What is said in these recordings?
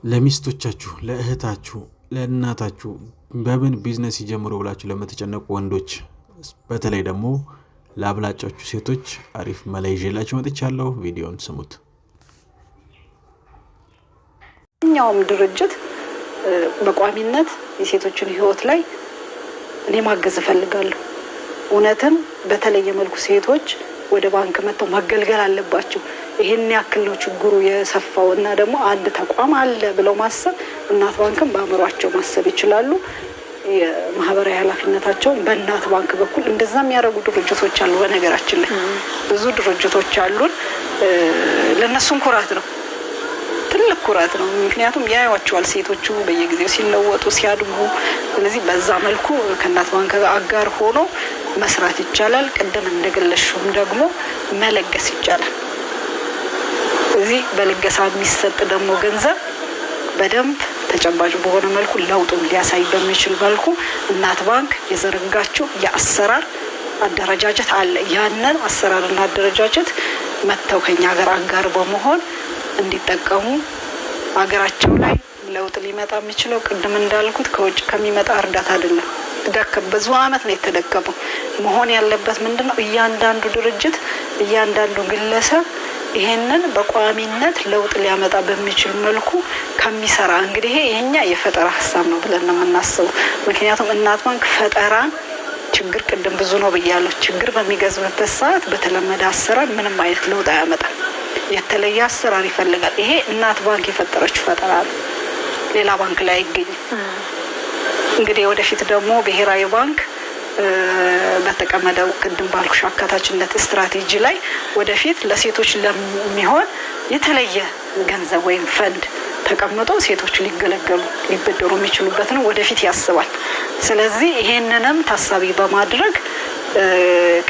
ለሚስቶቻችሁ ለእህታችሁ ለእናታችሁ በምን ቢዝነስ ይጀምሩ ብላችሁ ለምትጨነቁ ወንዶች በተለይ ደግሞ ለአብላጫዎቹ ሴቶች አሪፍ መላ ይዤላችሁ መጥቻለሁ። ቪዲዮን ስሙት። እኛውም ድርጅት በቋሚነት የሴቶችን ህይወት ላይ እኔ ማገዝ እፈልጋለሁ። እውነትም በተለየ መልኩ ሴቶች ወደ ባንክ መጥተው መገልገል አለባቸው። ይሄን ያክል ነው ችግሩ የሰፋው እና ደግሞ አንድ ተቋም አለ ብለው ማሰብ እናት ባንክን በአእምሯቸው ማሰብ ይችላሉ። የማህበራዊ ኃላፊነታቸውን በእናት ባንክ በኩል እንደዛ የሚያደርጉ ድርጅቶች አሉ። በነገራችን ላይ ብዙ ድርጅቶች አሉን። ለነሱም ኩራት ነው፣ ትልቅ ኩራት ነው። ምክንያቱም ያዩዋቸዋል ሴቶቹ በየጊዜው ሲለወጡ ሲያድጉ። ስለዚህ በዛ መልኩ ከእናት ባንክ አጋር ሆኖ መስራት ይቻላል። ቅድም እንደገለሽውም ደግሞ መለገስ ይቻላል። እዚህ በልገሳ የሚሰጥ ደግሞ ገንዘብ በደንብ ተጨባጭ በሆነ መልኩ ለውጡን ሊያሳይ በሚችል መልኩ እናት ባንክ የዘረጋችው የአሰራር አደረጃጀት አለ። ያንን አሰራርና አደረጃጀት መተው ከኛ ሀገር አጋር በመሆን እንዲጠቀሙ ሀገራቸው ላይ ለውጥ ሊመጣ የሚችለው ቅድም እንዳልኩት ከውጭ ከሚመጣ እርዳታ አይደለም። ብዙ አመት ነው የተደከመው። መሆን ያለበት ምንድነው? እያንዳንዱ ድርጅት እያንዳንዱ ግለሰብ ይሄንን በቋሚነት ለውጥ ሊያመጣ በሚችል መልኩ ከሚሰራ እንግዲህ ይሄ የኛ የፈጠራ ሀሳብ ነው ብለን ነው የምናስበው። ምክንያቱም እናት ባንክ ፈጠራን ችግር ቅድም ብዙ ነው ብያለሁ። ችግር በሚገዝምበት ሰዓት በተለመደ አሰራር ምንም አይነት ለውጥ አያመጣም። የተለየ አሰራር ይፈልጋል። ይሄ እናት ባንክ የፈጠረችው ፈጠራ ነው፣ ሌላ ባንክ ላይ አይገኝም። እንግዲህ ወደፊት ደግሞ ብሔራዊ ባንክ በተቀመጠው ቅድም ባልኩሽ አካታችነት ስትራቴጂ ላይ ወደፊት ለሴቶች ለሚሆን የተለየ ገንዘብ ወይም ፈንድ ተቀምጦ ሴቶች ሊገለገሉ ሊበደሩ የሚችሉበት ነው ወደፊት ያስባል። ስለዚህ ይሄንንም ታሳቢ በማድረግ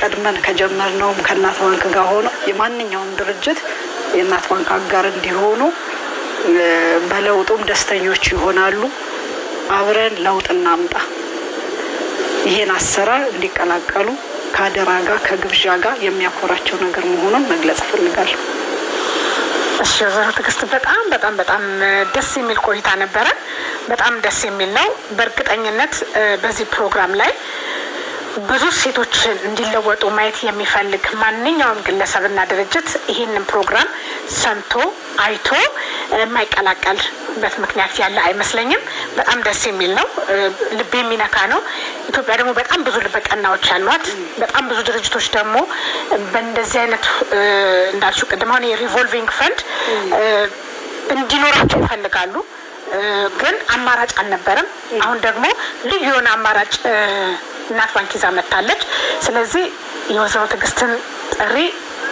ቀድመን ከጀመርነው ከእናት ባንክ ጋር ሆኖ የማንኛውም ድርጅት የእናት ባንክ አጋር እንዲሆኑ በለውጡም ደስተኞች ይሆናሉ። አብረን ለውጥ እናምጣ። ይሄን አሰራር እንዲቀላቀሉ ከአደራ ጋር ከግብዣ ጋር የሚያኮራቸው ነገር መሆኑን መግለጽ እፈልጋለሁ። እሺ ወይዘሮ ትዕግስት በጣም ደስ የሚል ቆይታ ነበረ። በጣም ደስ የሚል ነው። በእርግጠኝነት በዚህ ፕሮግራም ላይ ብዙ ሴቶች እንዲለወጡ ማየት የሚፈልግ ማንኛውም ግለሰብና ድርጅት ይህንን ፕሮግራም ሰምቶ አይቶ የማይቀላቀልበት ምክንያት ያለ አይመስለኝም። በጣም ደስ የሚል ነው። ልብ የሚነካ ነው። ኢትዮጵያ ደግሞ በጣም ብዙ ልበቀናዎች አሏት። በጣም ብዙ ድርጅቶች ደግሞ በእንደዚህ አይነት እንዳልሽው ቅድም አሁን የሪቮልቪንግ ፈንድ እንዲኖራቸው ይፈልጋሉ፣ ግን አማራጭ አልነበረም። አሁን ደግሞ ልዩ የሆነ አማራጭ እናት ባንክ ይዛ መጥታለች። ስለዚህ የወይዘሮ ትዕግስትን ጥሪ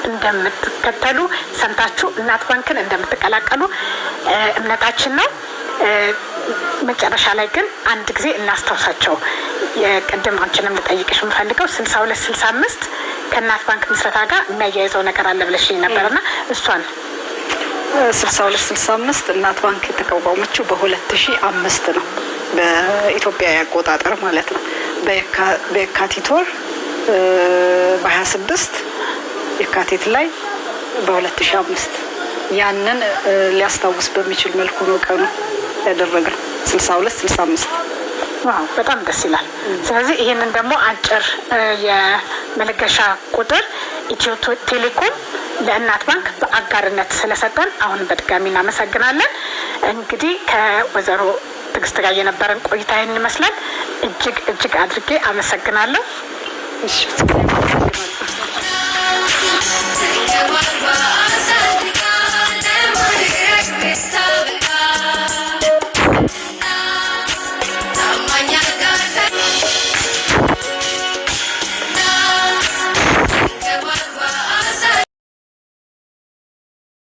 እንደምትከተሉ ሰምታችሁ እናት ባንክን እንደምትቀላቀሉ እምነታችን ነው። መጨረሻ ላይ ግን አንድ ጊዜ እናስታውሳቸው። የቅድም አንቺንም ልጠይቅሽ የምፈልገው 6265 ከእናት ባንክ ምስረታ ጋር የሚያያይዘው ነገር አለ ብለሽ ነበርና እሷን 6265 እናት ባንክ የተቋቋመችው በ2005 ነው በኢትዮጵያ ያቆጣጠር ማለት ነው። በየካቲት ወር በ26 የካቲት ላይ በ2005 ያንን ሊያስታውስ በሚችል መልኩ ነው ቀኑ ያደረገው 6265። ዋው በጣም ደስ ይላል። ስለዚህ ይሄንን ደግሞ አጭር የመለገሻ ቁጥር ኢትዮ ቴሌኮም ለእናት ባንክ በአጋርነት ስለሰጠን አሁን በድጋሚ እናመሰግናለን። እንግዲህ ከወይዘሮ ትዕግስት ጋር የነበረን ቆይታ ይህን ይመስላል። እጅግ አድርጌ አመሰግናለሁ። እሺ